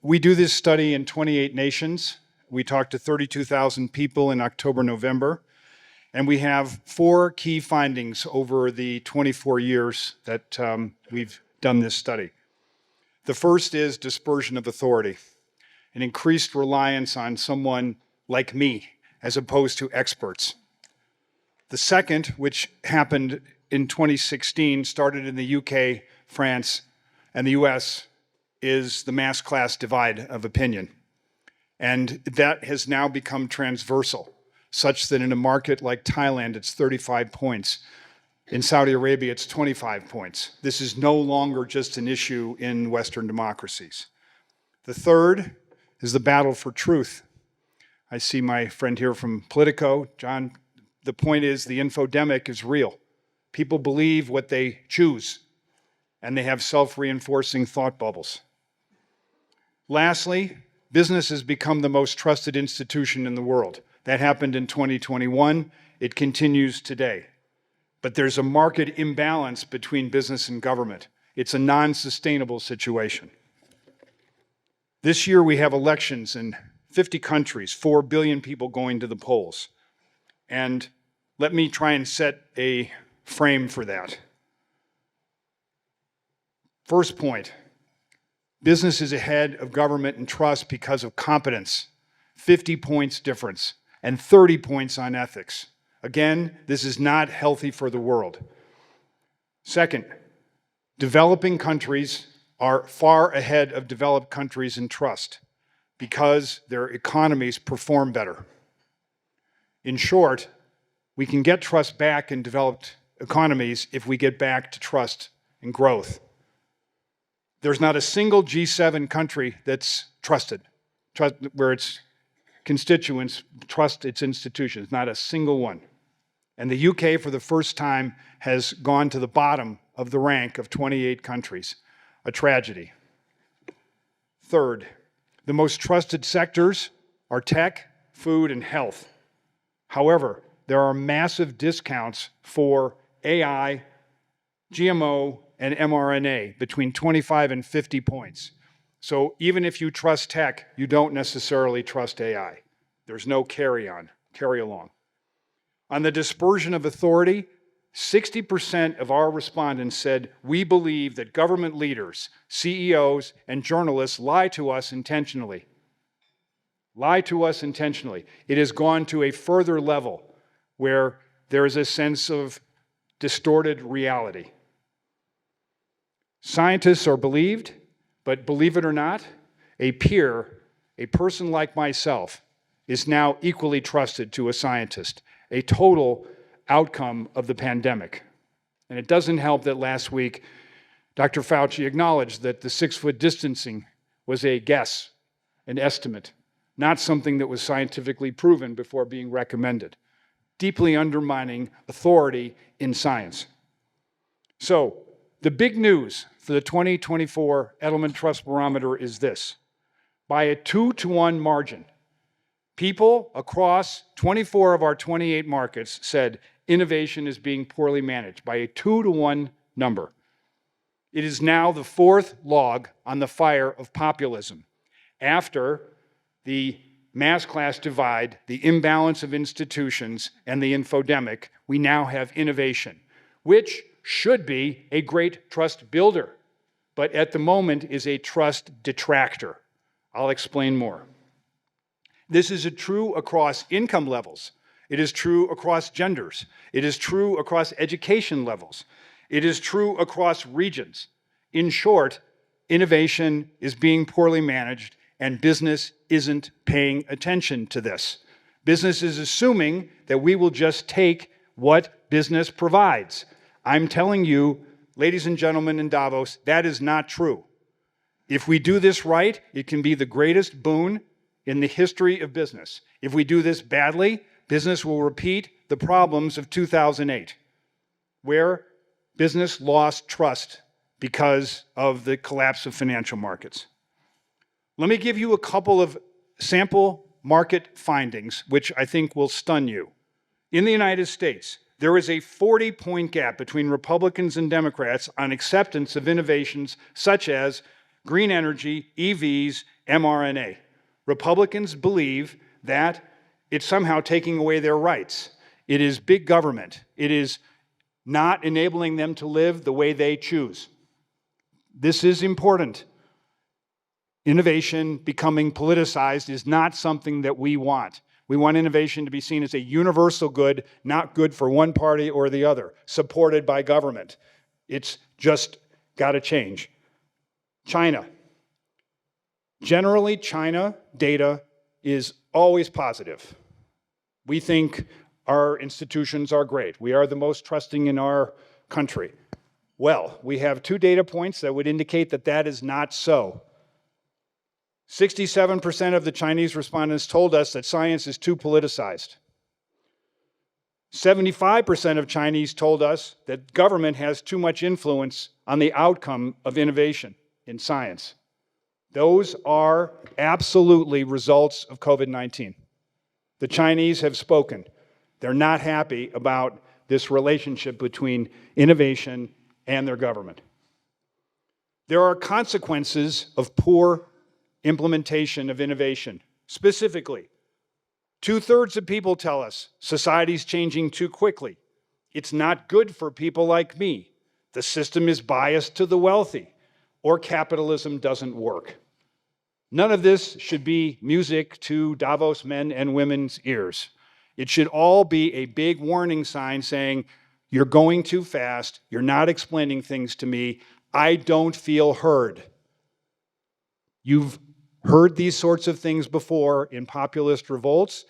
We do this study in 28 nations. We talked to 32,000 people in October, November, and we have 4 key findings over the 24 years that we've done this study. The first is dispersion of authority, an increased reliance on someone like me as opposed to experts. The second, which happened in 2016, started in the UK, France, and the US, is the mass class divide of opinion. And that has now become transversal, such that in a market like Thailand, it's 35 points. In Saudi Arabia, it's 25 points. This is no longer just an issue in Western democracies. The third is the battle for truth. I see my friend here from Politico, John. The point is the infodemic is real. People believe what they choose, and they have self-reinforcing thought bubbles. Lastly, business has become the most trusted institution in the world. That happened in 2021. It continues today. But there's a market imbalance between business and government. It's a non-sustainable situation. This year we have elections in 50 countries, 4 billion people going to the polls. And let me try and set a frame for that. First point, business is ahead of government in trust because of competence, 50 points difference, and 30 points on ethics. Again, this is not healthy for the world. Second, developing countries are far ahead of developed countries in trust because their economies perform better. In short, we can get trust back in developed economies if we get back to trust and growth. There's not a single G7 country that's trusted, where its constituents trust its institutions, not a single one. And the UK, for the first time, has gone to the bottom of the rank of 28 countries, a tragedy. Third, the most trusted sectors are tech, food, and health. However, there are massive discounts for AI, GMO, and mRNA between 25 and 50 points. So even if you trust tech, you don't necessarily trust AI. There's no carry along. On the dispersion of authority, 60% of our respondents said, we believe that government leaders, CEOs, and journalists lie to us intentionally. Lie to us intentionally. It has gone to a further level where there is a sense of distorted reality. Scientists are believed, but believe it or not, a peer, a person like myself, is now equally trusted to a scientist, a total outcome of the pandemic. And it doesn't help that last week, Dr. Fauci acknowledged that the 6-foot distancing was a guess, an estimate, not something that was scientifically proven before being recommended, deeply undermining authority in science. So, the big news for the 2024 Edelman Trust Barometer is this. By a 2-to-1 margin, people across 24 of our 28 markets said innovation is being poorly managed by a 2-to-1 number. It is now the 4th log on the fire of populism. After the mass class divide, the imbalance of institutions, and the infodemic, we now have innovation, which should be a great trust builder, but at the moment is a trust detractor. I'll explain more. This is true across income levels. It is true across genders. It is true across education levels. It is true across regions. In short, innovation is being poorly managed, and business isn't paying attention to this. Business is assuming that we will just take what business provides. I'm telling you, ladies and gentlemen in Davos, that is not true. If we do this right, it can be the greatest boon in the history of business. If we do this badly, business will repeat the problems of 2008, where business lost trust because of the collapse of financial markets. Let me give you a couple of sample market findings, which I think will stun you. In the United States, there is a 40-point gap between Republicans and Democrats on acceptance of innovations such as green energy, EVs, mRNA. Republicans believe that it's somehow taking away their rights. It is big government. It is not enabling them to live the way they choose. This is important. Innovation becoming politicized is not something that we want. We want innovation to be seen as a universal good, not good for one party or the other, supported by government. It's just got to change. China. Generally, China data is always positive. We think our institutions are great. We are the most trusting in our country. Well, we have 2 data points that would indicate that that is not so. 67% of the Chinese respondents told us that science is too politicized. 75% of Chinese told us that government has too much influence on the outcome of innovation in science. Those are absolutely results of COVID-19. The Chinese have spoken. They're not happy about this relationship between innovation and their government. There are consequences of poor implementation of innovation. Specifically, 2/3 of people tell us society's changing too quickly. It's not good for people like me. The system is biased to the wealthy, or capitalism doesn't work. None of this should be music to Davos men and women's ears. It should all be a big warning sign saying, you're going too fast, you're not explaining things to me, I don't feel heard. You've heard these sorts of things before in populist revolts.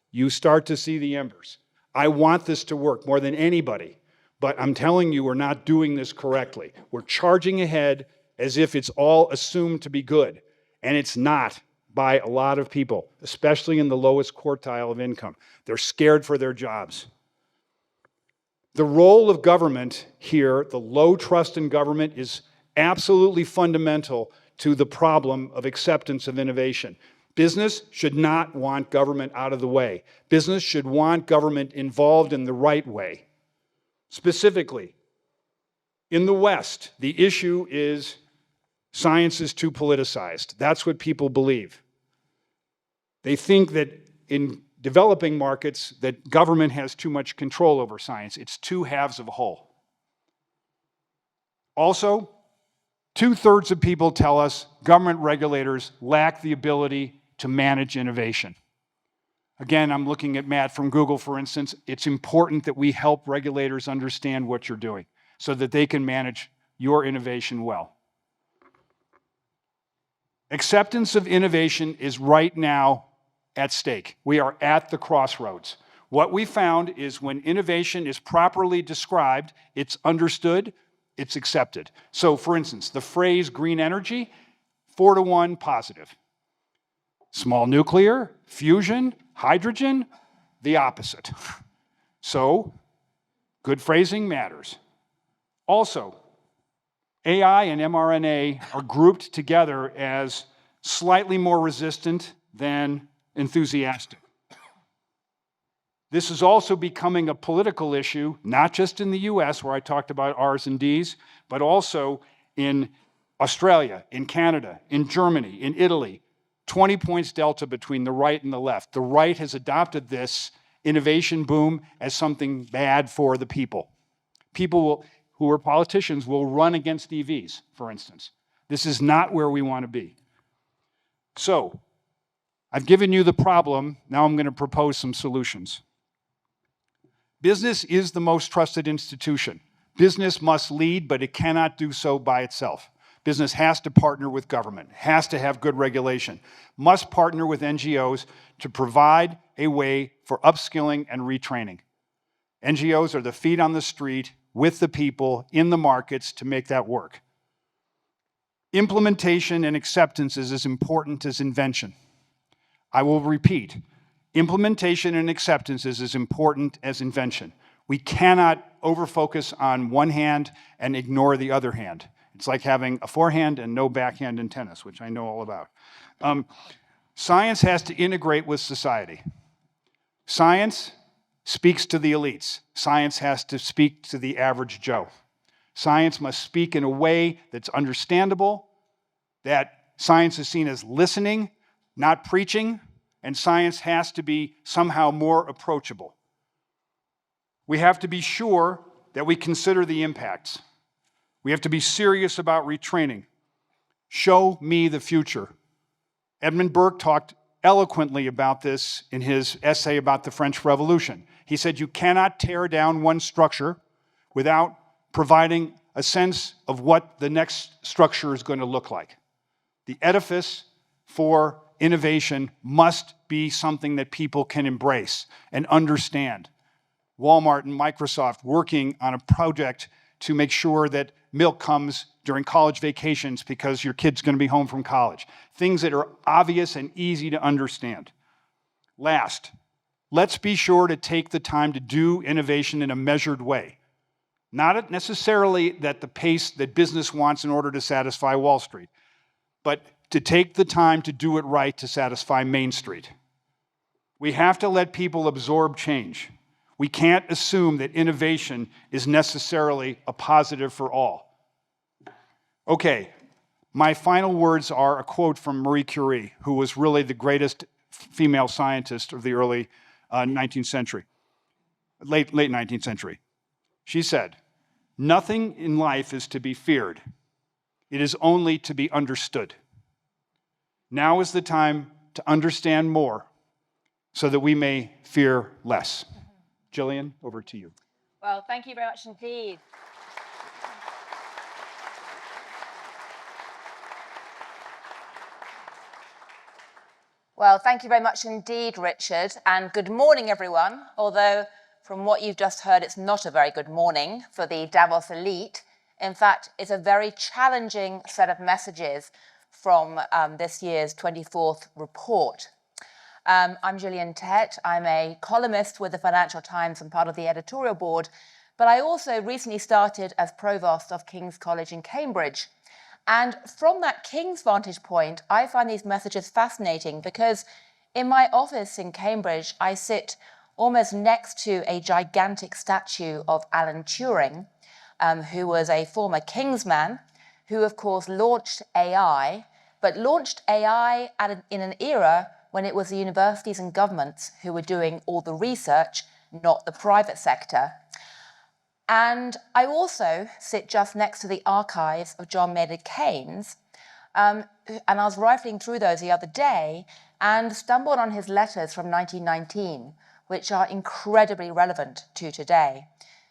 You start to see the embers. I want this to work more than anybody, but I'm telling you we're not doing this correctly. We're charging ahead as if it's all assumed to be good, and it's not by a lot of people, especially in the lowest quartile of income. They're scared for their jobs. The role of government here, the low trust in government, is absolutely fundamental to the problem of acceptance of innovation. Business should not want government out of the way. Business should want government involved in the right way. Specifically, in the West, the issue is science is too politicized. That's what people believe. They think that in developing markets that government has too much control over science. It's 2 halves of a whole. Also, 2/3 of people tell us government regulators lack the ability to manage innovation. Again, I'm looking at Matt from Google, for instance. It's important that we help regulators understand what you're doing so that they can manage your innovation well. Acceptance of innovation is right now at stake. We are at the crossroads. What we found is when innovation is properly described, it's understood, it's accepted. So for instance, the phrase green energy, 4-to-1 positive. Small nuclear, fusion, hydrogen, the opposite. So good phrasing matters. Also, AI and mRNA are grouped together as slightly more resistant than enthusiastic. This is also becoming a political issue, not just in the US, where I talked about R's and D's, but also in Australia, in Canada, in Germany, in Italy. 20 points delta between the right and the left. The right has adopted this innovation boom as something bad for the people. People who are politicians will run against EVs, for instance. This is not where we want to be. So, I've given you the problem, now I'm going to propose some solutions. Business is the most trusted institution. Business must lead, but it cannot do so by itself. Business has to partner with government, has to have good regulation, must partner with NGOs to provide a way for upskilling and retraining. NGOs are the feet on the street with the people in the markets to make that work. Implementation and acceptance is as important as invention. I will repeat, implementation and acceptance is as important as invention. We cannot overfocus on one hand and ignore the other hand. It's like having a forehand and no backhand in tennis, which I know all about. Science has to integrate with society. Science speaks to the elites. Science has to speak to the average Joe. Science must speak in a way that's understandable, that science is seen as listening, not preaching, and science has to be somehow more approachable. We have to be sure that we consider the impacts. We have to be serious about retraining. Show me the future. Edmund Burke talked eloquently about this in his essay about the French Revolution. He said, you cannot tear down one structure without providing a sense of what the next structure is going to look like. The edifice for innovation must be something that people can embrace and understand. Walmart and Microsoft working on a project to make sure that milk comes during college vacations because your kid's going to be home from college. Things that are obvious and easy to understand. Last, let's be sure to take the time to do innovation in a measured way. Not necessarily at the pace that business wants in order to satisfy Wall Street, but to take the time to do it right to satisfy Main Street. We have to let people absorb change. We can't assume that innovation is necessarily a positive for all. Okay, my final words are a quote from Marie Curie, who was really the greatest female scientist of the early 19th century, late 19th century. She said, "Nothing in life is to be feared. It is only to be understood. Now is the time to understand more so that we may fear less." Gillian, over to you. Well, thank you very much indeed. Well, thank you very much indeed, Richard, and good morning, everyone. Although, from what you've just heard, it's not a very good morning for the Davos elite. In fact, it's a very challenging set of messages from this year's 24th report. I'm Gillian Tett. I'm a columnist with the Financial Times and part of the editorial board, but I also recently started as Provost of King's College in Cambridge. And from that King's vantage point, I find these messages fascinating because in my office in Cambridge, I sit almost next to a gigantic statue of Alan Turing, who was a former Kingsman, who of course launched AI, but launched AI in an era when it was the universities and governments who were doing all the research, not the private sector. And I also sit just next to the archives of John Maynard Keynes, and I was rifling through those the other day and stumbled on his letters from 1919, which are incredibly relevant to today.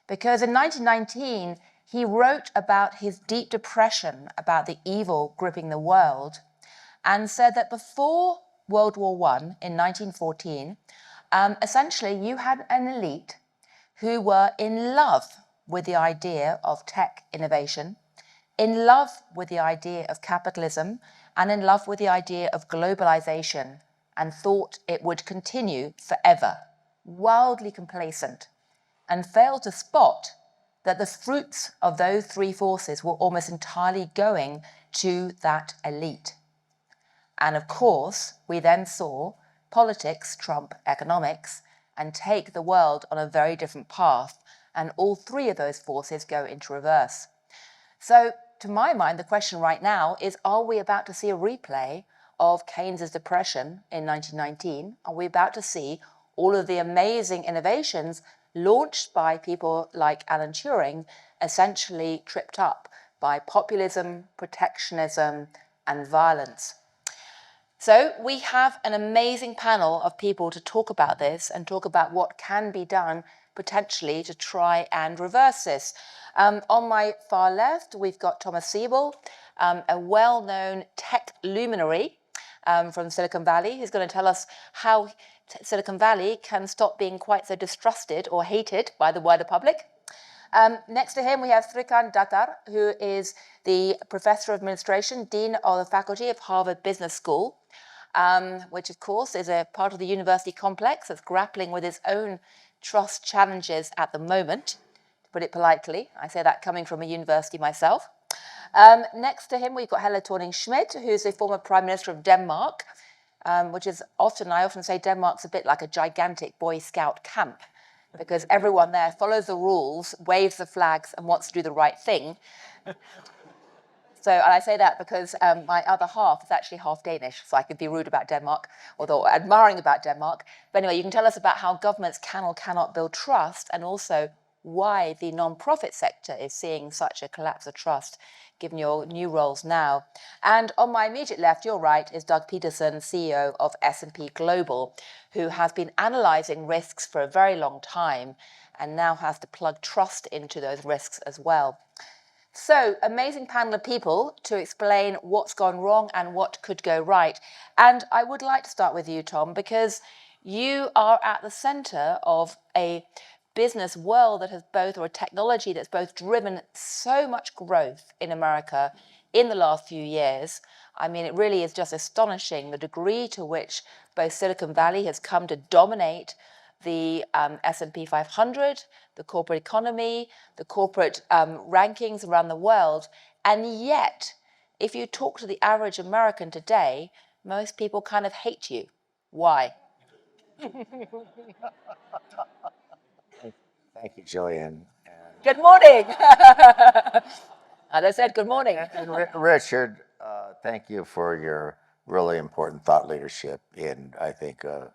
Because in 1919, he wrote about his deep depression about the evil gripping the world and said that before World War I in 1914, essentially you had an elite who were in love with the idea of tech innovation, in love with the idea of capitalism, and in love with the idea of globalization, and thought it would continue forever, wildly complacent, and failed to spot that the fruits of those three forces were almost entirely going to that elite. And of course, we then saw politics trump economics and take the world on a very different path, and all three of those forces go into reverse. So, to my mind, the question right now is, are we about to see a replay of Keynes's depression in 1919? Are we about to see all of the amazing innovations launched by people like Alan Turing essentially tripped up by populism, protectionism, and violence? So we have an amazing panel of people to talk about this and talk about what can be done potentially to try and reverse this. On my far left, we've got Thomas Siebel, a well-known tech luminary from Silicon Valley, who's going to tell us how Silicon Valley can stop being quite so distrusted or hated by the wider public. Next to him, we have Srikant Datar, who is the Professor of Administration, Dean of the Faculty of Harvard Business School, which of course is a part of the university complex that's grappling with its own trust challenges at the moment, to put it politely. I say that coming from a university myself. Next to him, we've got Helle Thorning-Schmidt, who's the former Prime Minister of Denmark, which is I often say Denmark's a bit like a gigantic Boy Scout camp, because everyone there follows the rules, waves the flags, and wants to do the right thing. So, and I say that because my other half is actually half Danish, so I could be rude about Denmark, although admiring about Denmark. But anyway, you can tell us about how governments can or cannot build trust, and also why the non-profit sector is seeing such a collapse of trust, given your new roles now. And on my immediate left, your right, is Doug Peterson, CEO of S&P Global, who has been analysing risks for a very long time and now has to plug trust into those risks as well. So, amazing panel of people to explain what's gone wrong and what could go right. And I would like to start with you, Tom, because you are at the centre of a business world that has both, or a technology that's both driven so much growth in America in the last few years. I mean, it really is just astonishing the degree to which both Silicon Valley has come to dominate the S&P 500, the corporate economy, the corporate rankings around the world. And yet, if you talk to the average American today, most people kind of hate you. Why? Thank you, Gillian. Good morning. As I said, good morning. And Richard, thank you for your really important thought leadership in, I think, an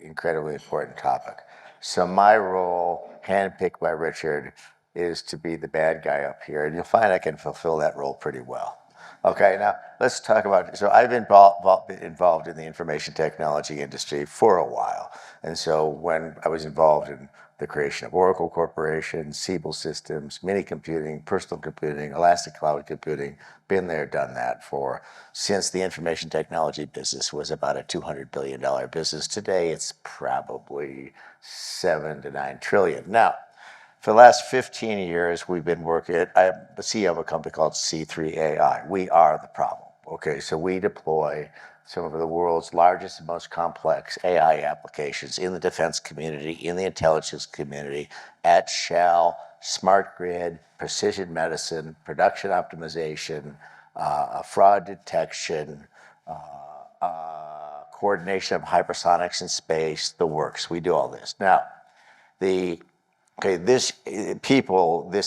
incredibly important topic. So my role, handpicked by Richard, is to be the bad guy up here, and you'll find I can fulfill that role pretty well. Okay, now let's talk about, so I've been involved in the information technology industry for a while. And so when I was involved in the creation of Oracle Corporation, Siebel Systems, mini computing, personal computing, elastic cloud computing, been there, done that since the information technology business was about a $200 billion business. Today, it's probably 7 to 9 trillion. Now, for the last 15 years, we've been working, I'm the CEO of a company called C3 AI. We are the problem. Okay, so we deploy some of the world's largest and most complex AI applications in the defense community, in the intelligence community, at Shell, smart grid, precision medicine, production optimization, fraud detection, coordination of hypersonics in space, the works. We do all this. Now, this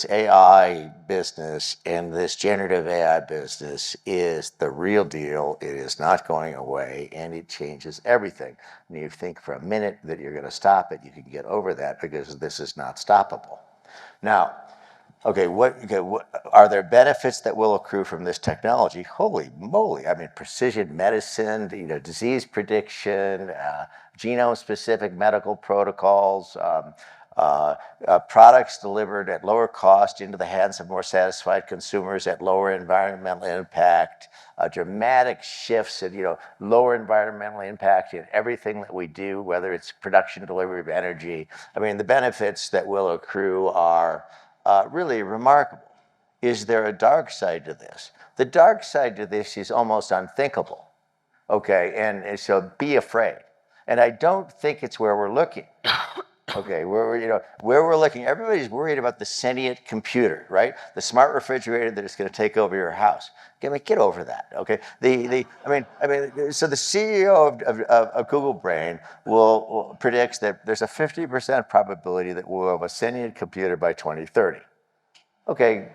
AI business and this generative AI business is the real deal. It is not going away, and it changes everything. And you think for a minute that you're going to stop it, you can get over that because this is not stoppable. Now, what are there benefits that will accrue from this technology? Holy moly! I mean, precision medicine, disease prediction, genome-specific medical protocols. Products delivered at lower cost into the hands of more satisfied consumers at lower environmental impact, dramatic shifts in lower environmental impact in everything that we do, whether it's production, delivery of energy. I mean, the benefits that will accrue are really remarkable. Is there a dark side to this? The dark side to this is almost unthinkable. Okay, and so be afraid. And I don't think it's where we're looking. Okay, where we're looking, everybody's worried about the sentient computer, right? The smart refrigerator that is going to take over your house. Get over that, okay? So the CEO of Google Brain predicts that there's a 50% probability that we'll have a sentient computer by 2030. Okay,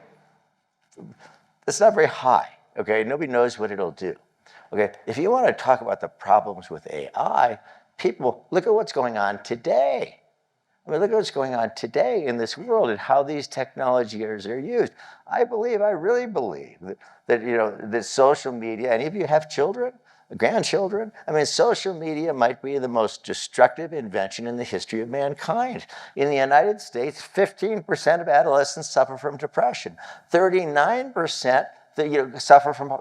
that's not very high, okay? Nobody knows what it'll do. Okay, if you want to talk about the problems with AI, people, look at what's going on today. I mean, look at what's going on today in this world and how these technologies are used. I really believe that social media, and if you have children, grandchildren, I mean, social media might be the most destructive invention in the history of mankind. In the United States, 15% of adolescents suffer from depression. 39% suffer from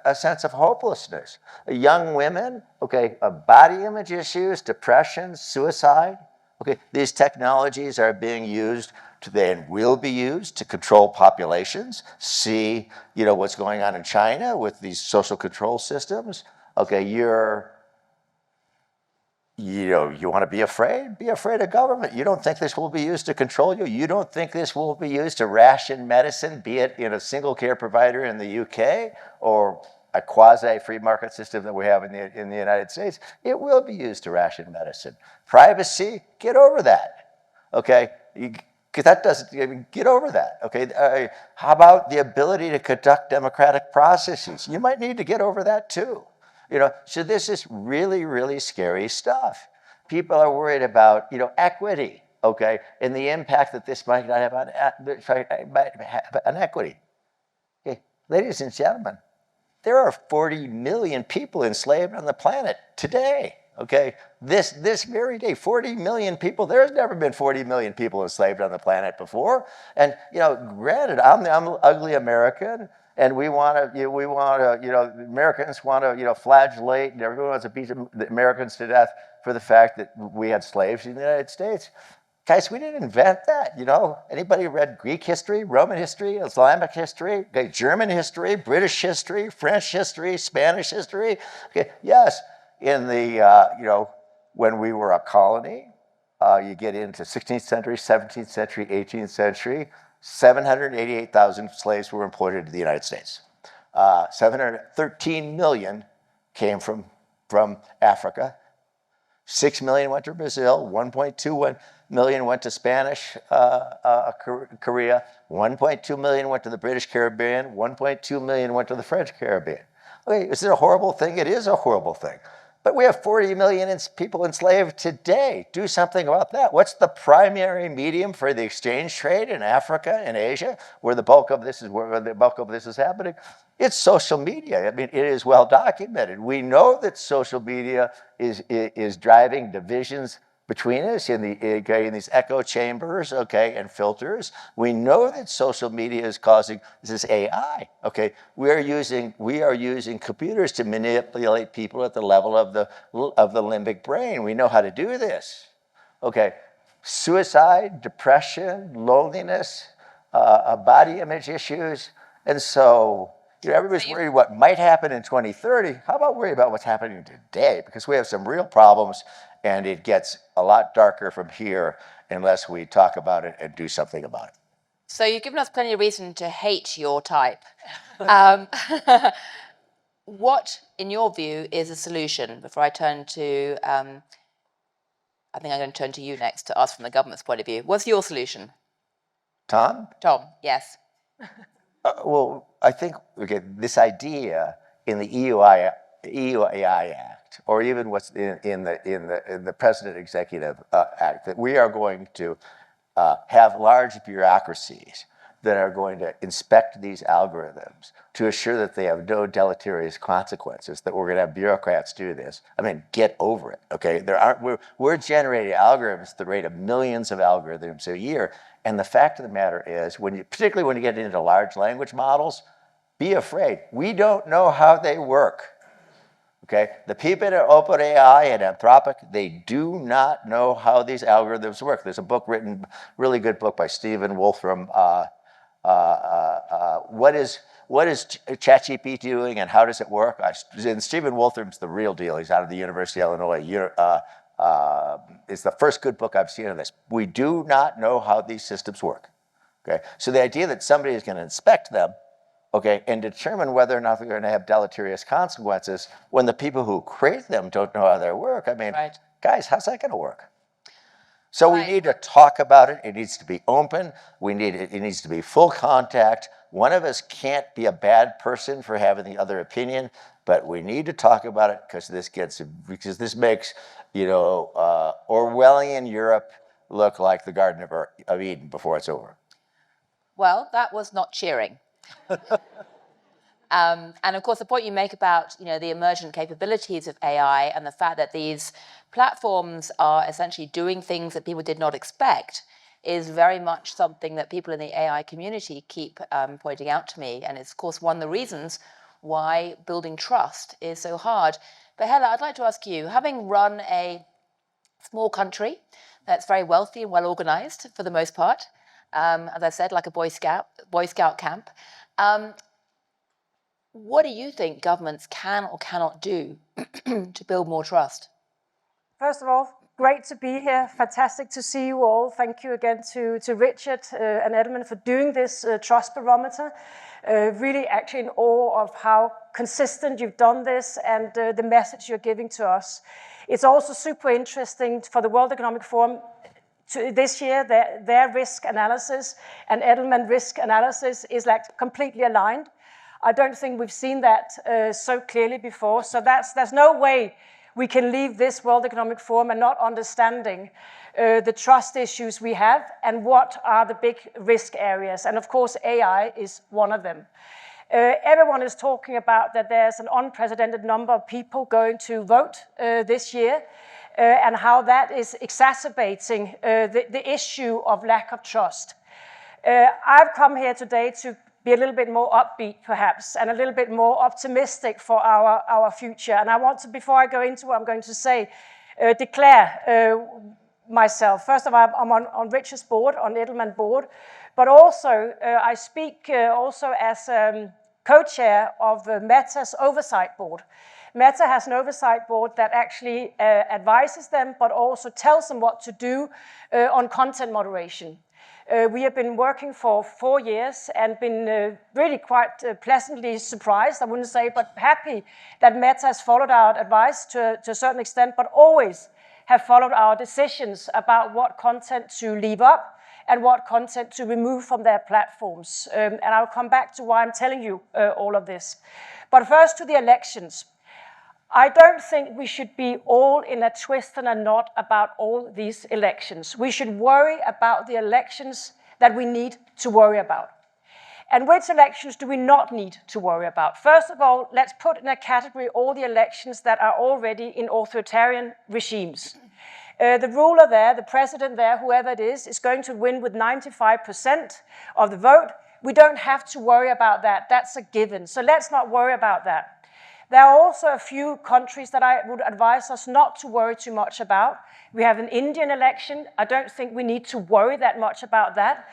a sense of hopelessness. Young women, body image issues, depression, suicide. Okay, these technologies are being used and will be used to control populations. See, what's going on in China with these social control systems. Okay, you want to be afraid? Be afraid of government. You don't think this will be used to control you? You don't think this will be used to ration medicine, be it in a single care provider in the UK or a quasi-free market system that we have in the United States? It will be used to ration medicine. Privacy, get over that. Okay, Because that doesn't, get over that, okay? How about the ability to conduct democratic processes? You might need to get over that too. So this is really, really scary stuff. People are worried about, equity, okay, and the impact that this might not have on equity. Okay, ladies and gentlemen, there are 40 million people enslaved on the planet today. Okay, this very day, 40 million people. There's never been 40 million people enslaved on the planet before. And granted, I'm the ugly American, and we want to, Americans want to, flagellate, and everyone wants to beat the Americans to death for the fact that we had slaves in the United States. Guys, we didn't invent that, Anybody read Greek history, Roman history, Islamic history, okay, German history, British history, French history, Spanish history? Okay, yes. In the, when we were a colony, you get into 16th century, 17th century, 18th century, 788,000 slaves were imported into the United States. 713 million came from Africa. 6 million went to Brazil, 1.2 million went to Spanish Korea, 1.2 million went to the British Caribbean, 1.2 million went to the French Caribbean. Okay, is it a horrible thing? It is a horrible thing. But we have 40 million people enslaved today. Do something about that. What's the primary medium for the exchange trade in Africa and Asia, where the bulk of this is happening? It's social media. I mean, it is well documented. We know that social media is driving divisions between us in these echo chambers, okay, and filters. We know that social media is causing, this is AI, okay? We are using computers to manipulate people at the level of the limbic brain. We know how to do this, okay? Suicide, depression, loneliness, body image issues, and so everybody's worried what might happen in 2030. How about worry about what's happening today? Because we have some real problems, and it gets a lot darker from here unless we talk about it and do something about it. So you've given us plenty of reason to hate your type. What, in your view, is a solution? Before I turn to, I think I'm going to turn to you next to ask from the government's point of view. What's your solution? Tom? Tom, yes. Well, I think, okay, this idea in the EU AI Act, or even what's in the President Executive Act, that we are going to have large bureaucracies that are going to inspect these algorithms to assure that they have no deleterious consequences, that we're going to have bureaucrats do this. I mean, get over it, okay? We're generating algorithms at the rate of millions of algorithms a year, and the fact of the matter is, particularly when you get into large language models, be afraid. We don't know how they work, okay? The people at OpenAI and Anthropic, they do not know how these algorithms work. There's a book written, really good book by Stephen Wolfram, what is ChatGPT doing and how does it work? And Stephen Wolfram's the real deal. He's out of the University of Illinois. It's the first good book I've seen on this. We do not know how these systems work. Okay, so the idea that somebody is going to inspect them, okay, and determine whether or not they're going to have deleterious consequences when the people who create them don't know how they work. I mean, right. Guys, how's that going to work? So we need to talk about it. It needs to be open. It needs to be full contact. One of us can't be a bad person for having the other opinion, but we need to talk about it because this makes, Orwellian Europe look like the Garden of Eden before it's over. Well, that was not cheering. And of course, the point you make about the emergent capabilities of AI and the fact that these platforms are essentially doing things that people did not expect is very much something that people in the AI community keep pointing out to me. And it's, of course, one of the reasons why building trust is so hard. But Helle, I'd like to ask you, having run a small country that's very wealthy and well organized for the most part, as I said, like a Boy Scout camp, what do you think governments can or cannot do to build more trust? First of all, great to be here. Fantastic to see you all. Thank you again to Richard and Edelman for doing this trust barometer. Really actually in awe of how consistent you've done this and the message you're giving to us. It's also super interesting for the World Economic Forum this year, their risk analysis and Edelman risk analysis is like completely aligned. I don't think we've seen that so clearly before. So there's no way we can leave this World Economic Forum and not understanding the trust issues we have and what are the big risk areas. And of course, AI is one of them. Everyone is talking about that there's an unprecedented number of people going to vote this year and how that is exacerbating the issue of lack of trust. I've come here today to be a little bit more upbeat, perhaps, and a little bit more optimistic for our future. And I want to, before I go into what I'm going to say, declare myself. First of all, I'm on Richard's board, on Edelman board, but also I speak also as co-chair of Meta's oversight board. Meta has an oversight board that actually advises them, but also tells them what to do on content moderation. We have been working for 4 years and been really quite pleasantly surprised, I wouldn't say, but happy that Meta has followed our advice to a certain extent, but always have followed our decisions about what content to leave up and what content to remove from their platforms. And I'll come back to why I'm telling you all of this. But first to the elections. I don't think we should be all in a twist and a knot about all these elections. We should worry about the elections that we need to worry about. And which elections do we not need to worry about? First of all, let's put in a category all the elections that are already in authoritarian regimes. The ruler there, the president there, whoever it is going to win with 95% of the vote. We don't have to worry about that. That's a given. So let's not worry about that. There are also a few countries that I would advise us not to worry too much about. We have an Indian election. I don't think we need to worry that much about that.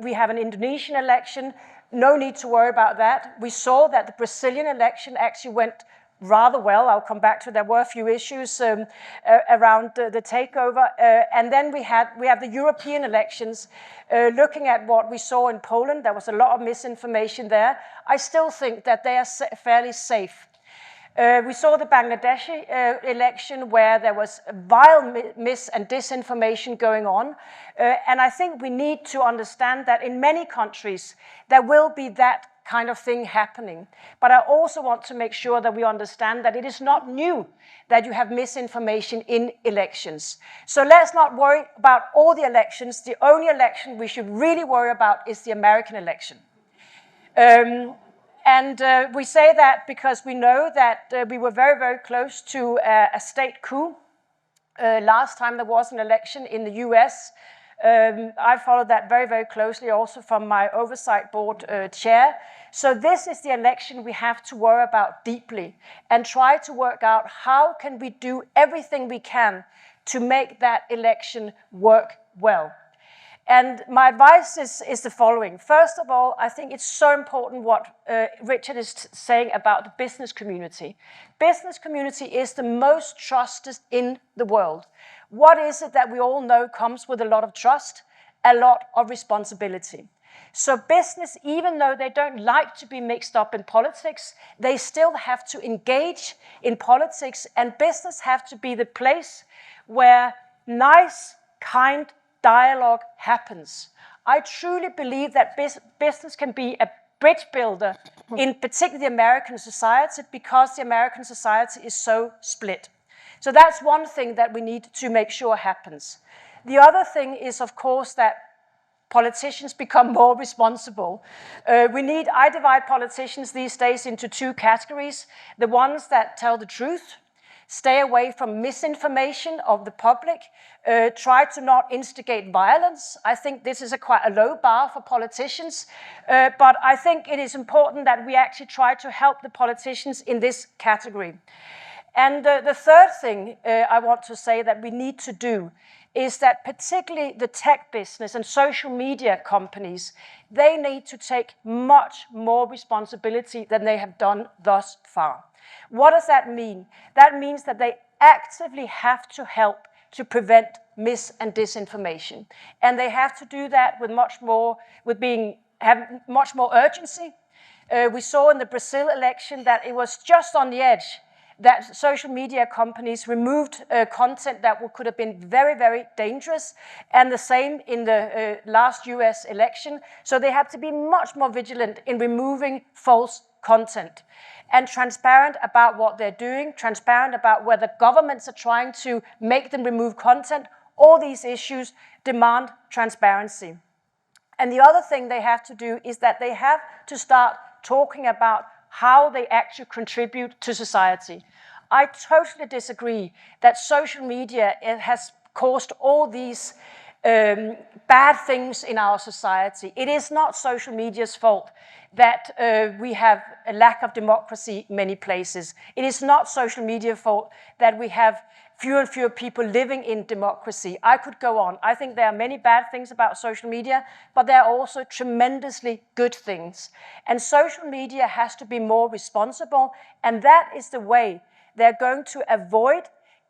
We have an Indonesian election. No need to worry about that. We saw that the Brazilian election actually went rather well. I'll come back to it. There were a few issues around the takeover. And then we have the European elections. Looking at what we saw in Poland, there was a lot of misinformation there. I still think that they are fairly safe. We saw the Bangladeshi election where there was vile mis and disinformation going on. And I think we need to understand that in many countries there will be that kind of thing happening. But I also want to make sure that we understand that it is not new that you have misinformation in elections. So let's not worry about all the elections. The only election we should really worry about is the American election. We say that because we know that we were very, very close to a state coup. Last time there was an election in the US. I followed that very, very closely also from my oversight board chair. So this is the election we have to worry about deeply and try to work out how can we do everything we can to make that election work well. And my advice is the following. First of all, I think it's so important what Richard is saying about the business community. Business community is the most trusted in the world. What is it that we all know comes with a lot of trust? A lot of responsibility. So business, even though they don't like to be mixed up in politics, they still have to engage in politics, and business have to be the place where nice, kind dialogue happens. I truly believe that business can be a bridge builder in particularly the American society because the American society is so split. So that's one thing that we need to make sure happens. The other thing is, of course, that politicians become more responsible. I divide politicians these days into two categories. The ones that tell the truth, stay away from misinformation of the public, try to not instigate violence. I think this is quite a low bar for politicians, but I think it is important that we actually try to help the politicians in this category. And the third thing I want to say that we need to do is that particularly the tech business and social media companies, they need to take much more responsibility than they have done thus far. What does that mean? That means that they actively have to help to prevent mis and disinformation. And they have to do that with much more urgency. We saw in the Brazil election that it was just on the edge that social media companies removed content that could have been very, very dangerous, and the same in the last US election. So they have to be much more vigilant in removing false content and transparent about what they're doing, transparent about whether governments are trying to make them remove content. All these issues demand transparency. And the other thing they have to do is that they have to start talking about how they actually contribute to society. I totally disagree that social media has caused all these bad things in our society. It is not social media's fault that we have a lack of democracy in many places. It is not social media's fault that we have fewer and fewer people living in democracy. I could go on. I think there are many bad things about social media, but there are also tremendously good things. And social media has to be more responsible, and that is the way they're going to avoid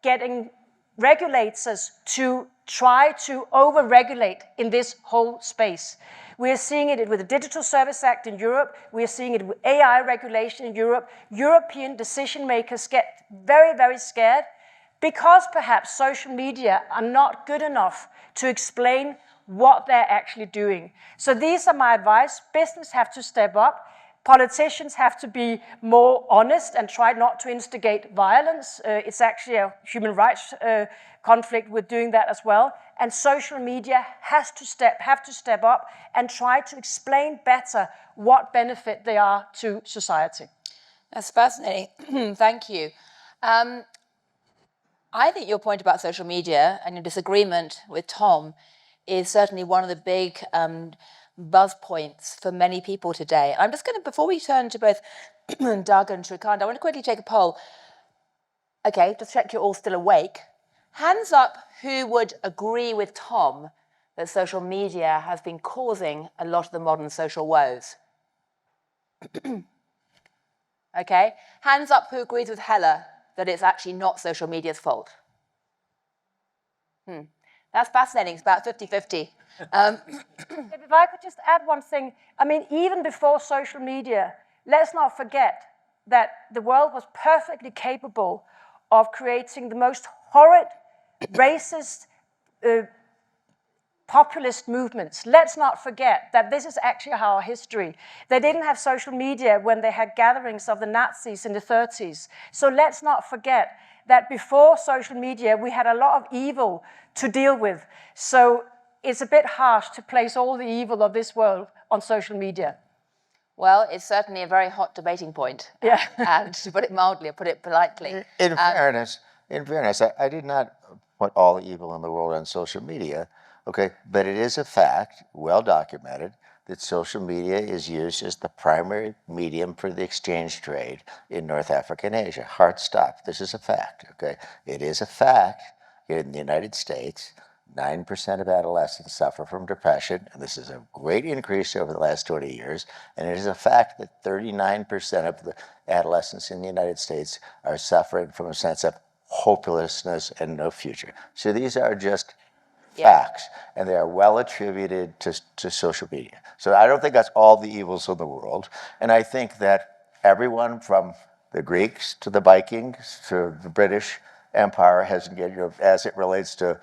getting regulators to try to over-regulate in this whole space. We are seeing it with the Digital Service Act in Europe. We are seeing it with AI regulation in Europe. European decision makers get very, very scared because perhaps social media are not good enough to explain what they're actually doing. So these are my advice. Business have to step up. Politicians have to be more honest and try not to instigate violence. It's actually a human rights conflict with doing that as well. And social media have to step up and try to explain better what benefit they are to society. That's fascinating. Thank you. I think your point about social media and your disagreement with Tom is certainly one of the big buzz points for many people today. I'm just going to, before we turn to both Doug and Srikant, I want to quickly take a poll. Okay, just check you're all still awake. Hands up who would agree with Tom that social media has been causing a lot of the modern social woes. Okay, hands up who agrees with Helle that it's actually not social media's fault. That's fascinating. It's about 50-50. If I could just add one thing. I mean, even before social media, let's not forget that the world was perfectly capable of creating the most horrid, racist, populist movements. Let's not forget that this is actually our history. They didn't have social media when they had gatherings of the Nazis in the 30s. So let's not forget that before social media, we had a lot of evil to deal with. So it's a bit harsh to place all the evil of this world on social media. Well, it's certainly a very hot debating point. Yeah. And to put it mildly, or put it politely. In fairness, I did not put all the evil in the world on social media, okay? But it is a fact, well documented, that social media is used as the primary medium for the exchange trade in North Africa and Asia. Hard stop. This is a fact, okay? It is a fact in the United States. 9% of adolescents suffer from depression, and this is a great increase over the last 20 years. And it is a fact that 39% of the adolescents in the United States are suffering from a sense of hopelessness and no future. So these are just facts, and they are well attributed to social media. So I don't think that's all the evils of the world. And I think that everyone from the Greeks to the Vikings to the British Empire has, as it relates to,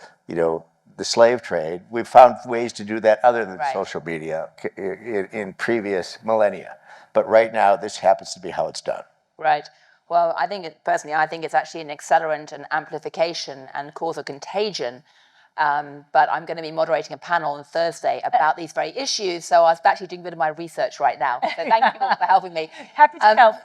the slave trade, we've found ways to do that other than social media in previous millennia. But right now, this happens to be how it's done. Right. Well, I think it's actually an accelerant and amplification and cause of contagion. But I'm going to be moderating a panel on Thursday about these very issues. So I was actually doing a bit of my research right now. So thank you all for helping me. Happy to help.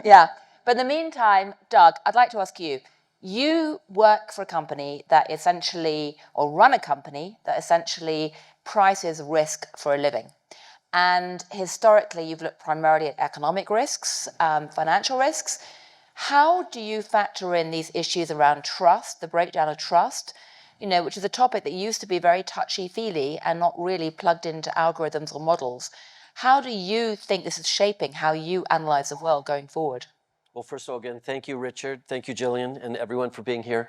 Yeah. But in the meantime, Doug, I'd like to ask you, you work for a company that essentially, or run a company that essentially prices risk for a living. And historically, you've looked primarily at economic risks, financial risks. How do you factor in these issues around trust, the breakdown of trust, which is a topic that used to be very touchy-feely and not really plugged into algorithms or models? How do you think this is shaping how you analyze the world going forward? Well, first of all, again, thank you, Richard. Thank you, Gillian, and everyone for being here.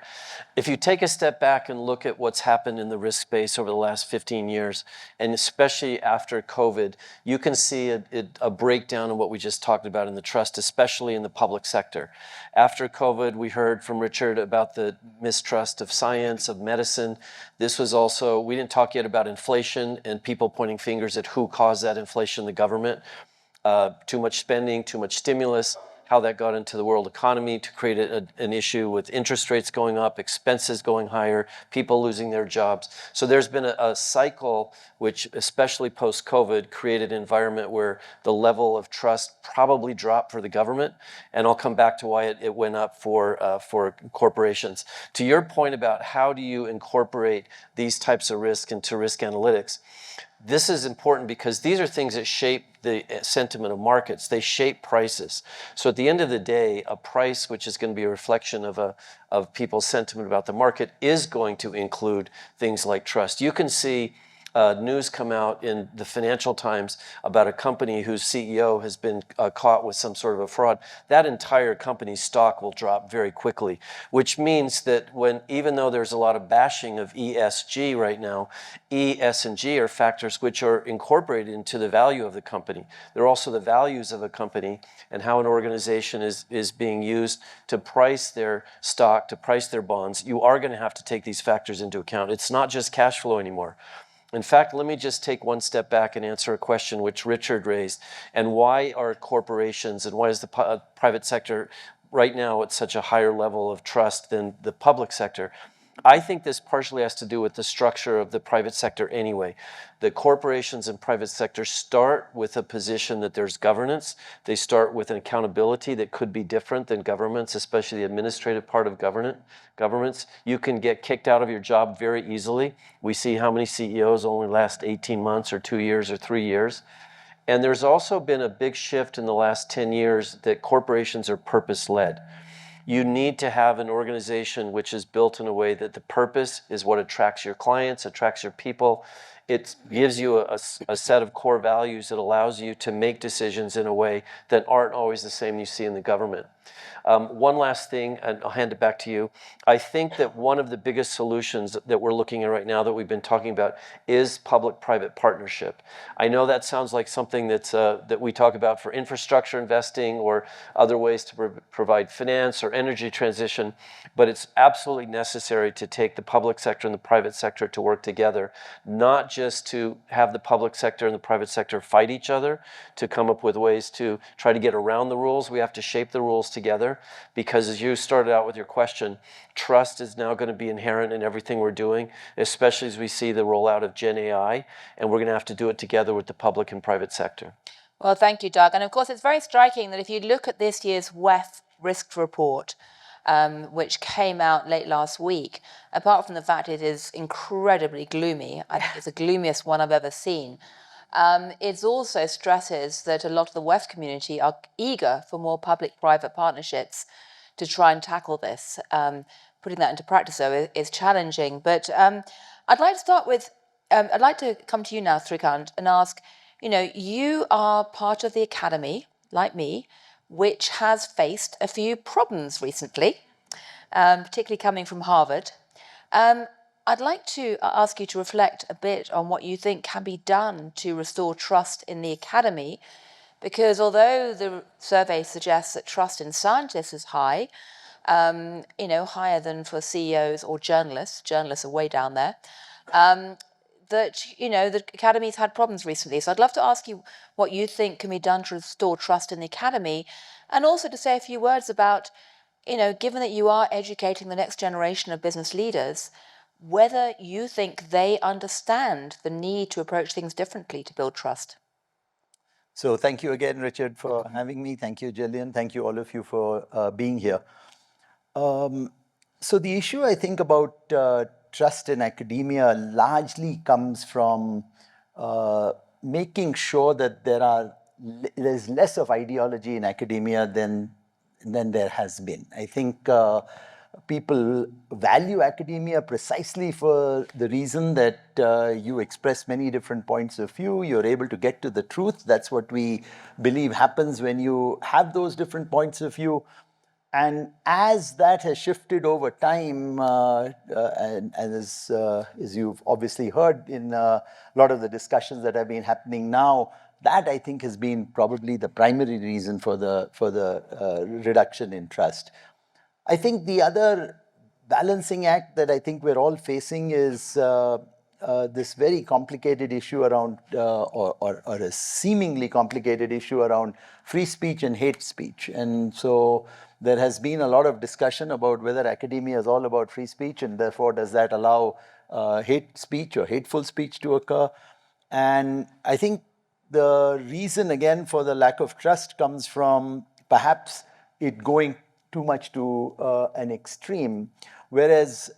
If you take a step back and look at what's happened in the risk space over the last 15 years, and especially after COVID, you can see a breakdown of what we just talked about in the trust, especially in the public sector. After COVID, we heard from Richard about the mistrust of science, of medicine. This was also, we didn't talk yet about inflation and people pointing fingers at who caused that inflation, the government. Too much spending, too much stimulus, how that got into the world economy to create an issue with interest rates going up, expenses going higher, people losing their jobs. So there's been a cycle which, especially post-COVID, created an environment where the level of trust probably dropped for the government, and I'll come back to why it went up for corporations. To your point about how do you incorporate these types of risk into risk analytics, this is important because these are things that shape the sentiment of markets. They shape prices. So at the end of the day, a price which is going to be a reflection of people's sentiment about the market is going to include things like trust. You can see news come out in the Financial Times about a company whose CEO has been caught with some sort of a fraud. That entire company's stock will drop very quickly, which means that even though there's a lot of bashing of ESG right now, E, S, and G are factors which are incorporated into the value of the company. They're also the values of a company and how an organization is being used to price their stock, to price their bonds. You are going to have to take these factors into account. It's not just cash flow anymore. In fact, let me just take one step back and answer a question which Richard raised. And why are corporations and why is the private sector right now at such a higher level of trust than the public sector? I think this partially has to do with the structure of the private sector anyway. The corporations and private sector start with a position that there's governance. They start with an accountability that could be different than governments, especially the administrative part of governments. You can get kicked out of your job very easily. We see how many CEOs only last 18 months or 2 years or 3 years. And there's also been a big shift in the last 10 years that corporations are purpose-led. You need to have an organization which is built in a way that the purpose is what attracts your clients, attracts your people. It gives you a set of core values that allows you to make decisions in a way that aren't always the same you see in the government. One last thing, and I'll hand it back to you. I think that one of the biggest solutions that we're looking at right now that we've been talking about is public-private partnership. I know that sounds like something that we talk about for infrastructure investing or other ways to provide finance or energy transition, but it's absolutely necessary to take the public sector and the private sector to work together, not just to have the public sector and the private sector fight each other, to come up with ways to try to get around the rules. We have to shape the rules together because, as you started out with your question, trust is now going to be inherent in everything we're doing, especially as we see the rollout of Gen AI, and we're going to have to do it together with the public and private sector. Well, thank you, Doug. And of course, it's very striking that if you look at this year's WEF risk report, which came out late last week, apart from the fact it is incredibly gloomy, I think it's the gloomiest one I've ever seen, it also stresses that a lot of the WEF community are eager for more public-private partnerships to try and tackle this. Putting that into practice, though, is challenging. But I'd like to start with, I'd like to come to you now, Srikant, and ask, you are part of the academy, like me, which has faced a few problems recently, particularly coming from Harvard. I'd like to ask you to reflect a bit on what you think can be done to restore trust in the academy, because although the survey suggests that trust in scientists is high, higher than for CEOs or journalists are way down there, that, the academy's had problems recently. So I'd love to ask you what you think can be done to restore trust in the academy, and also to say a few words about, given that you are educating the next generation of business leaders, whether you think they understand the need to approach things differently to build trust. So thank you again, Richard, for having me. Thank you, Gillian. Thank you, all of you, for being here. So the issue, I think, about trust in academia largely comes from making sure that there's less of ideology in academia than there has been. I think people value academia precisely for the reason that you express many different points of view. You're able to get to the truth. That's what we believe happens when you have those different points of view. And as that has shifted over time, and as you've obviously heard in a lot of the discussions that have been happening now, that I think has been probably the primary reason for the reduction in trust. I think the other balancing act that I think we're all facing is this very complicated issue around, or a seemingly complicated issue around free speech and hate speech. And so there has been a lot of discussion about whether academia is all about free speech, and therefore does that allow hate speech or hateful speech to occur. And I think the reason, again, for the lack of trust comes from perhaps it going too much to an extreme, whereas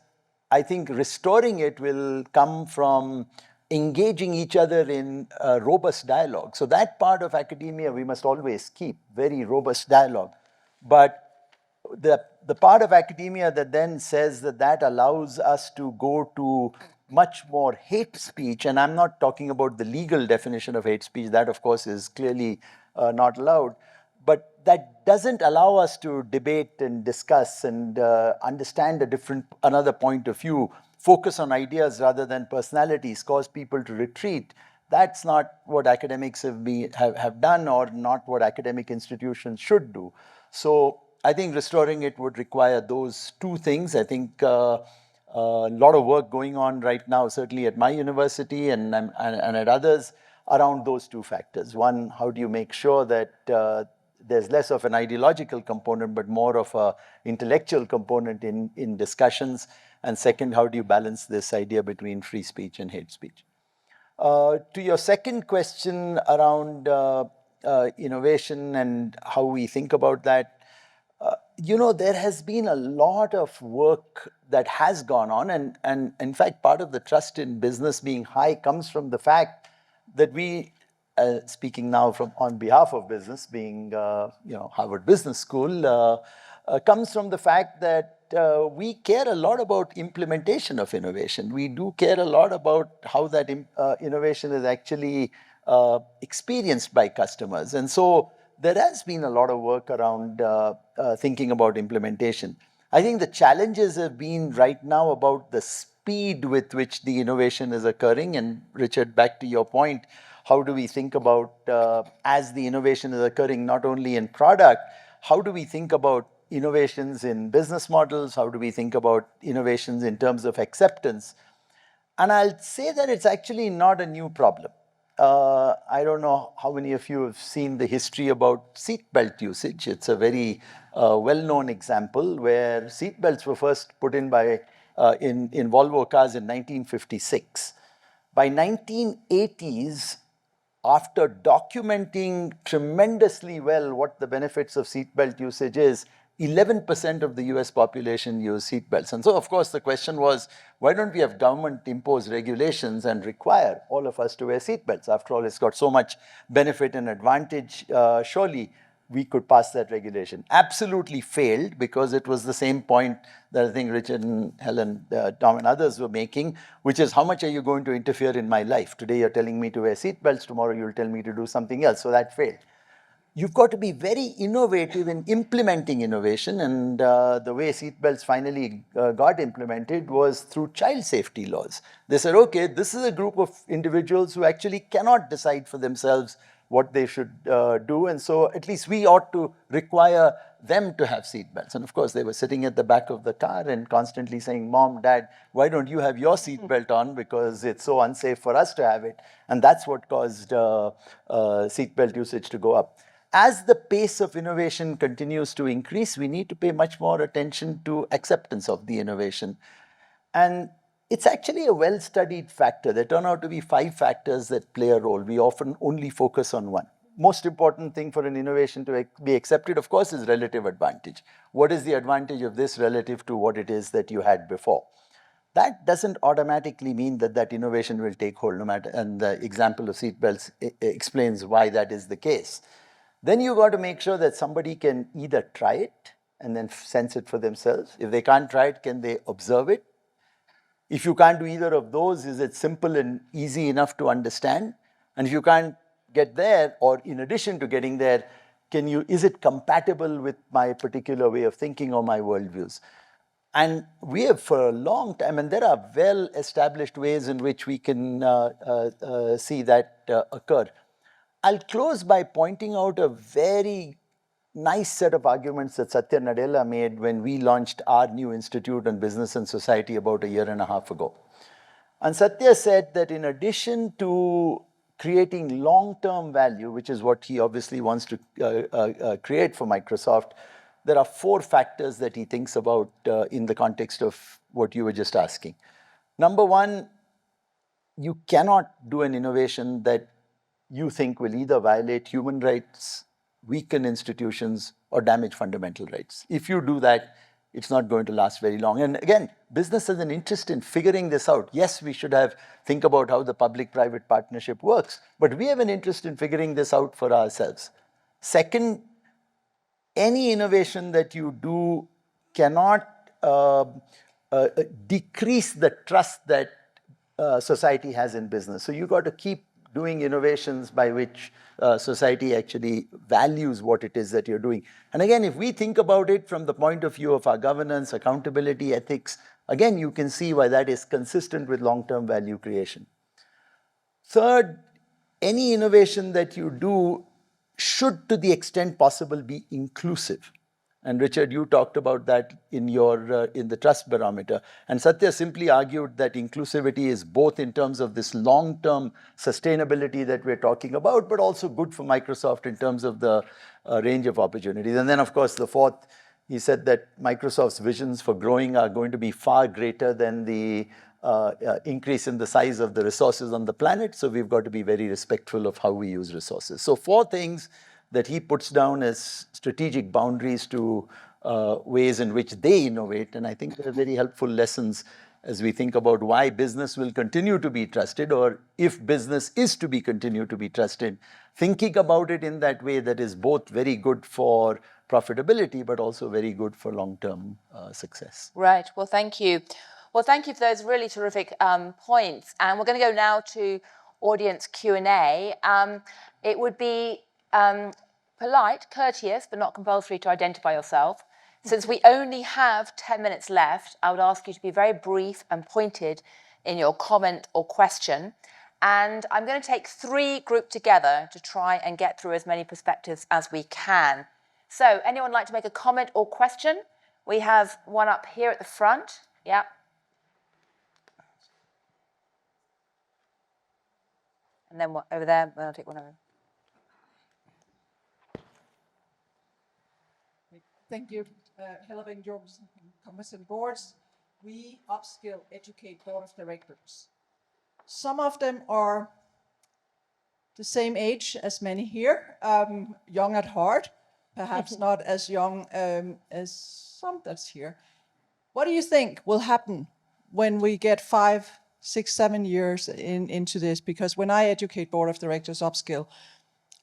I think restoring it will come from engaging each other in robust dialogue. So that part of academia we must always keep, very robust dialogue. But the part of academia that then says that allows us to go to much more hate speech, and I'm not talking about the legal definition of hate speech, that of course is clearly not allowed, but that doesn't allow us to debate and discuss and understand another point of view, focus on ideas rather than personalities, cause people to retreat. That's not what academics have done, or not what academic institutions should do. So I think restoring it would require those two things. I think a lot of work going on right now, certainly at my university and at others, around those two factors. One, how do you make sure that there's less of an ideological component, but more of an intellectual component in discussions? And second, how do you balance this idea between free speech and hate speech? To your second question around innovation and how we think about that, there has been a lot of work that has gone on, and in fact, part of the trust in business being high comes from the fact that we, speaking now on behalf of business, being Harvard Business School, comes from the fact that we care a lot about implementation of innovation. We do care a lot about how that innovation is actually experienced by customers. And so there has been a lot of work around thinking about implementation. I think the challenges have been right now about the speed with which the innovation is occurring. And Richard, back to your point, how do we think about, as the innovation is occurring, not only in product, how do we think about innovations in business models? How do we think about innovations in terms of acceptance? And I'll say that it's actually not a new problem. I don't know how many of you have seen the history about seatbelt usage. It's a very well-known example where seatbelts were first put in in Volvo cars in 1956. By 1980s, after documenting tremendously well what the benefits of seatbelt usage is, 11% of the US population use seatbelts. And so, of course, the question was, why don't we have government-imposed regulations and require all of us to wear seatbelts? After all, it's got so much benefit and advantage. Surely we could pass that regulation. Absolutely failed, because it was the same point that I think Richard and Helen, Tom and others were making, which is, how much are you going to interfere in my life? Today you're telling me to wear seatbelts, tomorrow you'll tell me to do something else. So that failed. You've got to be very innovative in implementing innovation, and the way seatbelts finally got implemented was through child safety laws. They said, okay, this is a group of individuals who actually cannot decide for themselves what they should do, and so at least we ought to require them to have seatbelts. And of course, they were sitting at the back of the car and constantly saying, Mom, Dad, why don't you have your seatbelt on? Because it's so unsafe for us to have it. And that's what caused seatbelt usage to go up. As the pace of innovation continues to increase, we need to pay much more attention to acceptance of the innovation. And it's actually a well-studied factor. There turn out to be 5 factors that play a role. We often only focus on one. Most important thing for an innovation to be accepted, of course, is relative advantage. What is the advantage of this relative to what it is that you had before? That doesn't automatically mean that that innovation will take hold, no matter, and the example of seatbelts explains why that is the case. Then you got to make sure that somebody can either try it and then sense it for themselves? If they can't try it, can they observe it? If you can't do either of those, is it simple and easy enough to understand? And if you can't get there, or in addition to getting there, is it compatible with my particular way of thinking or my worldviews? And we have for a long time, and there are well-established ways in which we can see that occur. I'll close by pointing out a very nice set of arguments that Satya Nadella made when we launched our new Institute on Business and Society about a year and a half ago. And Satya said that in addition to creating long-term value, which is what he obviously wants to create for Microsoft, there are 4 factors that he thinks about in the context of what you were just asking. Number 1, you cannot do an innovation that you think will either violate human rights, weaken institutions, or damage fundamental rights. If you do that, it's not going to last very long. And again, business has an interest in figuring this out. Yes, we should think about how the public-private partnership works, but we have an interest in figuring this out for ourselves. Second, any innovation that you do cannot decrease the trust that society has in business. So you've got to keep doing innovations by which society actually values what it is that you're doing. And again, if we think about it from the point of view of our governance, accountability, ethics, again, you can see why that is consistent with long-term value creation. Third, any innovation that you do should, to the extent possible, be inclusive. And Richard, you talked about that in the Trust Barometer. And Satya simply argued that inclusivity is both in terms of this long-term sustainability that we're talking about, but also good for Microsoft in terms of the range of opportunities. And then, of course, the fourth, he said that Microsoft's visions for growing are going to be far greater than the increase in the size of the resources on the planet. So we've got to be very respectful of how we use resources. So 4 things that he puts down as strategic boundaries to ways in which they innovate. And I think they're very helpful lessons as we think about why business will continue to be trusted, or if business is to be continued to be trusted, thinking about it in that way that is both very good for profitability, but also very good for long-term success. Right. Well, thank you. Well, thank you for those really terrific points. And we're going to go now to audience Q&A. It would be polite, courteous, but not compulsory to identify yourself. Since we only have 10 minutes left, I would ask you to be very brief and pointed in your comment or question. And I'm going to take 3 grouped together to try and get through as many perspectives as we can. So, anyone like to make a comment or question? We have one up here at the front. Yeah. And then over there, I'll take one over. Thank you. Helle Thorning-Schmidt from Commission Boards. We upskill, educate board of directors. Some of them are the same age as many here, young at heart, perhaps not as young as some that's here. What do you think will happen when we get 5, 6, 7 years into this? Because when I educate board of directors upskill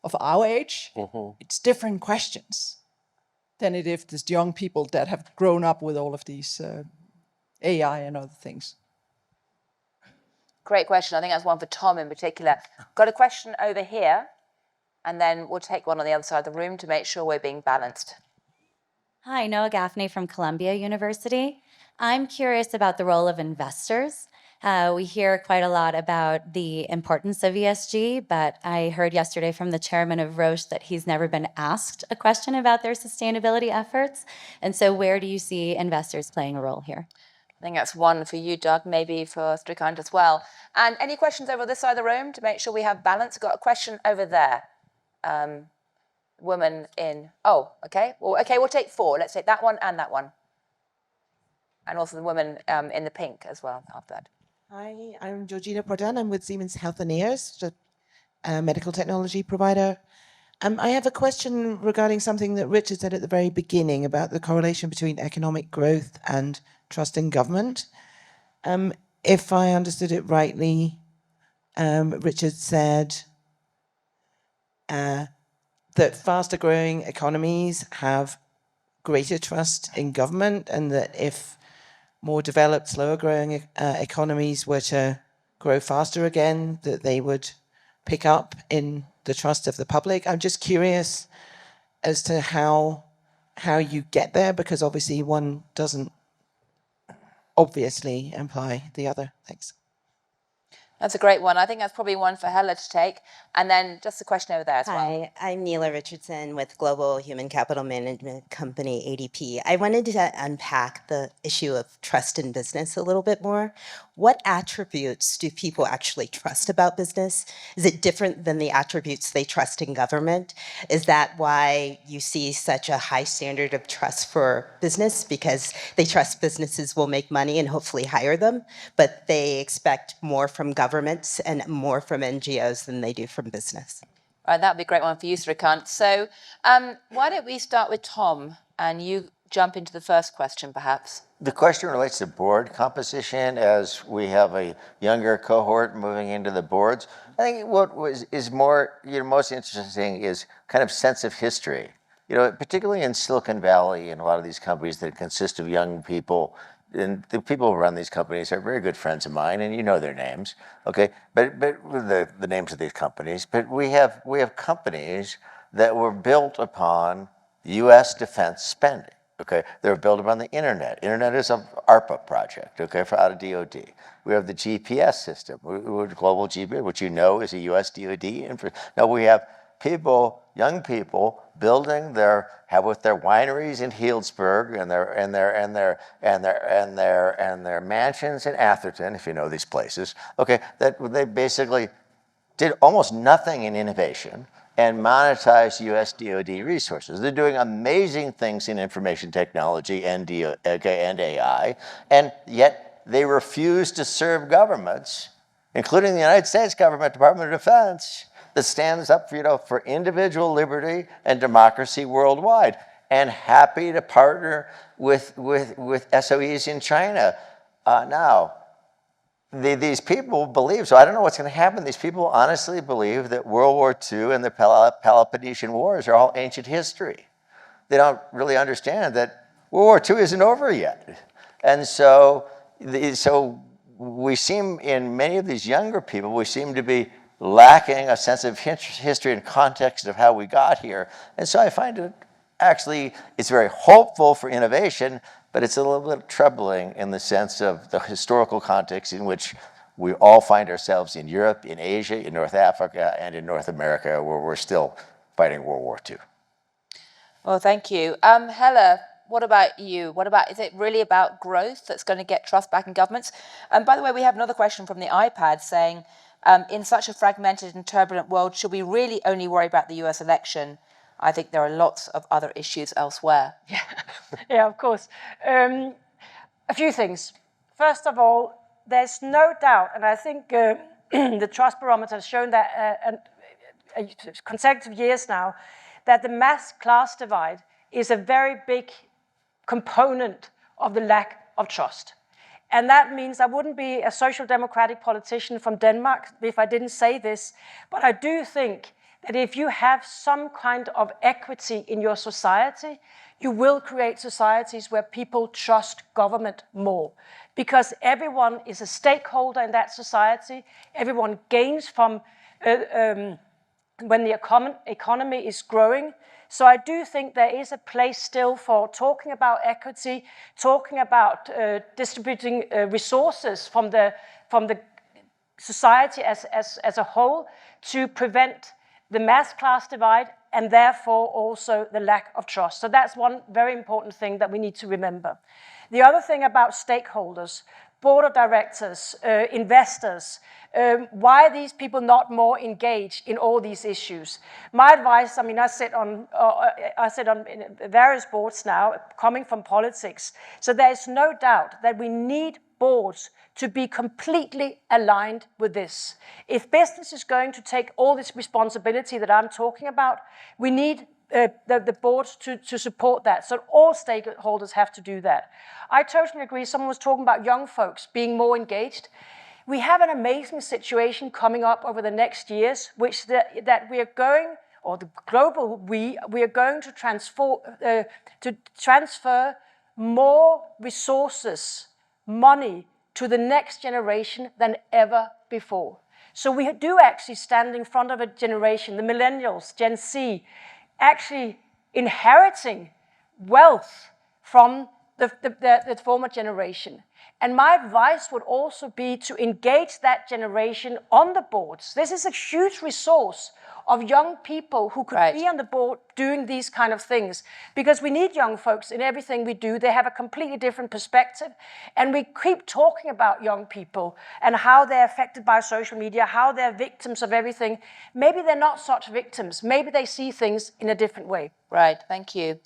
of our age, it's different questions than it is the young people that have grown up with all of these AI and other things. Great question. I think that's one for Tom in particular. Got a question over here, and then we'll take one on the other side of the room to make sure we're being balanced. Hi, Noah Gaffney from Columbia University. I'm curious about the role of investors. We hear quite a lot about the importance of ESG, but I heard yesterday from the chairman of Roche that he's never been asked a question about their sustainability efforts. And so where do you see investors playing a role here? I think that's one for you, Doug, maybe for Srikant as well. And any questions over this side of the room to make sure we have balance? Got a question over there. Woman in, oh, okay. Well, okay, we'll take 4. Let's take that one and that one. And also the woman in the pink as well after that. Hi, I'm Georgina Prodan. I'm with Siemens Healthineers, a medical technology provider. I have a question regarding something that Richard said at the very beginning about the correlation between economic growth and trust in government. If I understood it rightly, Richard said that faster growing economies have greater trust in government, and that if more developed, slower growing economies were to grow faster again, that they would pick up in the trust of the public? I'm just curious as to how you get there, because obviously one doesn't obviously imply the other. Thanks. That's a great one. I think that's probably one for Helle to take. And then just a question over there as well. Hi, I'm Neela Richardson with Global Human Capital Management Company, ADP. I wanted to unpack the issue of trust in business a little bit more. What attributes do people actually trust about business? Is it different than the attributes they trust in government? Is that why you see such a high standard of trust for business? Because they trust businesses will make money and hopefully hire them, but they expect more from governments and more from NGOs than they do from business. All right, that would be a great one for you, Srikant. So why don't we start with Tom, and you jump into the first question, perhaps. The question relates to board composition as we have a younger cohort moving into the boards. I think what is more, most interesting is kind of sense of history. Particularly in Silicon Valley and a lot of these companies that consist of young people, and the people who run these companies are very good friends of mine, and you know their names, okay? But the names of these companies. But we have companies that were built upon U.S. defense spending. Okay, they were built upon the internet. Internet is an ARPA project, okay, out of DoD. We have the GPS system, global GPS, which you know is a U.S. DoD. Now we have young people, building with their wineries in Healdsburg and their mansions in Atherton, if you know these places. Okay, that they basically did almost nothing in innovation and monetize U.S. DoD resources. They're doing amazing things in information technology and AI, and yet they refuse to serve governments, including the United States government, Department of Defense, that stands up for individual liberty and democracy worldwide, and happy to partner with SOEs in China. Now, these people believe, so I don't know what's going to happen. These people honestly believe that World War II and the Peloponnesian Wars are all ancient history. They don't really understand that World War II isn't over yet. And so we seem, in many of these younger people, we seem to be lacking a sense of history and context of how we got here. And so I find it actually, it's very hopeful for innovation, but it's a little bit troubling in the sense of the historical context in which we all find ourselves in Europe, in Asia, in North Africa, and in North America, where we're still fighting World War II. Well, thank you. Helle, what about you? Is it really about growth that's going to get trust back in governments? And by the way, we have another question from the iPad saying, in such a fragmented and turbulent world, should we really only worry about the US election? I think there are lots of other issues elsewhere. Yeah, of course. A few things. First of all, there's no doubt, and I think the Trust Barometer has shown that consecutive years now, that the mass class divide is a very big component of the lack of trust. And that means I wouldn't be a social democratic politician from Denmark if I didn't say this, but I do think that if you have some kind of equity in your society, you will create societies where people trust government more. Because everyone is a stakeholder in that society, everyone gains from when the economy is growing. So I do think there is a place still for talking about equity, talking about distributing resources from the society as a whole to prevent the mass class divide and therefore also the lack of trust. So that's one very important thing that we need to remember. The other thing about stakeholders, board of directors, investors, why are these people not more engaged in all these issues? My advice, I mean, I sit on various boards now, coming from politics. So there's no doubt that we need boards to be completely aligned with this. If business is going to take all this responsibility that I'm talking about, we need the boards to support that. So all stakeholders have to do that. I totally agree. Someone was talking about young folks being more engaged. We have an amazing situation coming up over the next years, which that we are going or the global we are going to transfer more resources, money to the next generation than ever before. So we do actually stand in front of a generation, the millennials, Gen Z, actually inheriting wealth from the former generation. And my advice would also be to engage that generation on the boards. This is a huge resource of young people who could be on the board doing these kind of things. Because we need young folks in everything we do. They have a completely different perspective. And we keep talking about young people and how they're affected by social media, how they're victims of everything. Maybe they're not such victims. Maybe they see things in a different way. Right, thank you.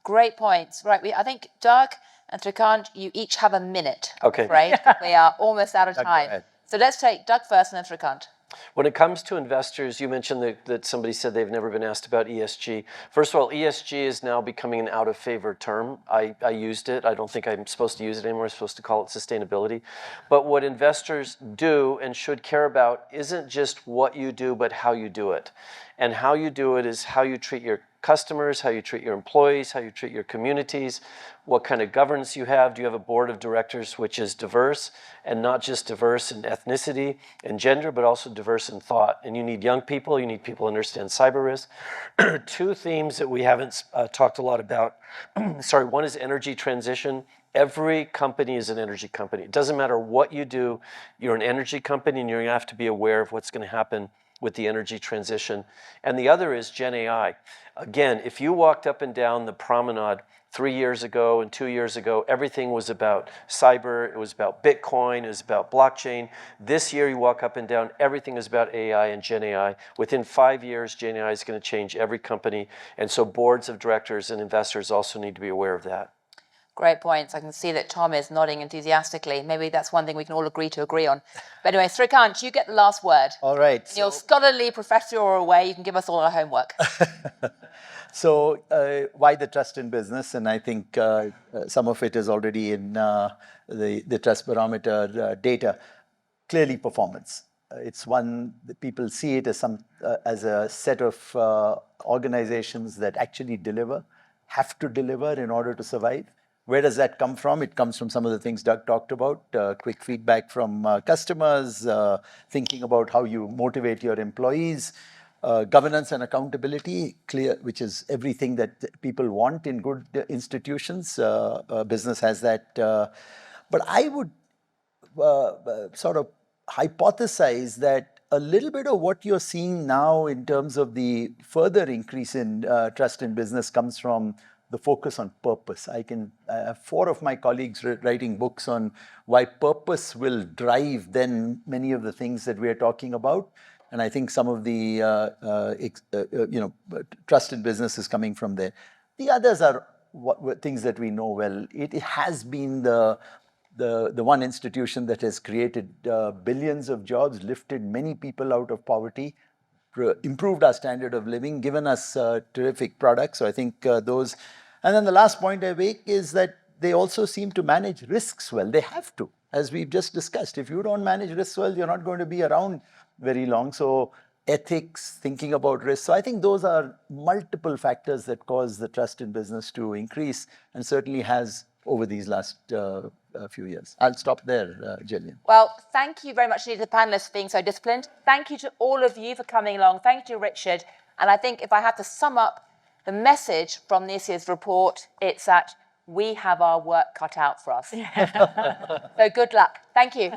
Great points. Right, I think Doug and Srikant, you each have a minute. Okay. Right, we are almost out of time. So let's take Doug first and then Srikant. When it comes to investors, you mentioned that somebody said they've never been asked about ESG. First of all, ESG is now becoming an out-of-favor term. I used it. I don't think I'm supposed to use it anymore. I'm supposed to call it sustainability. But what investors do and should care about isn't just what you do, but how you do it. And how you do it is how you treat your customers, how you treat your employees, how you treat your communities, what kind of governance you have. Do you have a board of directors which is diverse, and not just diverse in ethnicity and gender, but also diverse in thought? And you need young people, you need people who understand cyber risk. Two themes that we haven't talked a lot about. Sorry, one is energy transition. Every company is an energy company. It doesn't matter what you do, you're an energy company, and you're gonna have to be aware of what's gonna happen with the energy transition. And the other is Gen AI. Again, if you walked up and down the promenade 3 years ago and 2 years ago, everything was about cyber, it was about Bitcoin, it was about blockchain. This year you walk up and down, everything is about AI and Gen AI. Within 5 years, Gen AI is going to change every company. And so boards of directors and investors also need to be aware of that. Great points. I can see that Tom is nodding enthusiastically. Maybe that's one thing we can all agree on. But anyway, Srikant, you get the last word. All right. In your scholarly professorial way, you can give us all our homework. So why the trust in business? And I think some of it is already in the Trust Barometer data. Clearly performance. It's one that people see it as a set of organizations that actually deliver, have to deliver in order to survive. Where does that come from? It comes from some of the things Doug talked about, quick feedback from customers, thinking about how you motivate your employees, governance and accountability, clear, which is everything that people want in good institutions. Business has that. But I would sort of hypothesize that a little bit of what you're seeing now in terms of the further increase in trust in business comes from the focus on purpose. I have 4 of my colleagues writing books on why purpose will drive then many of the things that we are talking about. And I think some of the trust in business is coming from there. The others are things that we know well. It has been the one institution that has created billions of jobs, lifted many people out of poverty, improved our standard of living, given us terrific products. So I think those. And then the last point I make is that they also seem to manage risks well. They have to, as we've just discussed. If you don't manage risks well, you're not going to be around very long. So ethics, thinking about risk. So I think those are multiple factors that cause the trust in business to increase, and certainly has over these last few years. I'll stop there, Gillian. Well, thank you very much to the panelists for being so disciplined. Thank you to all of you for coming along. Thank you, Richard. And I think if I had to sum up the message from this year's report, it's that we have our work cut out for us. So good luck. Thank you.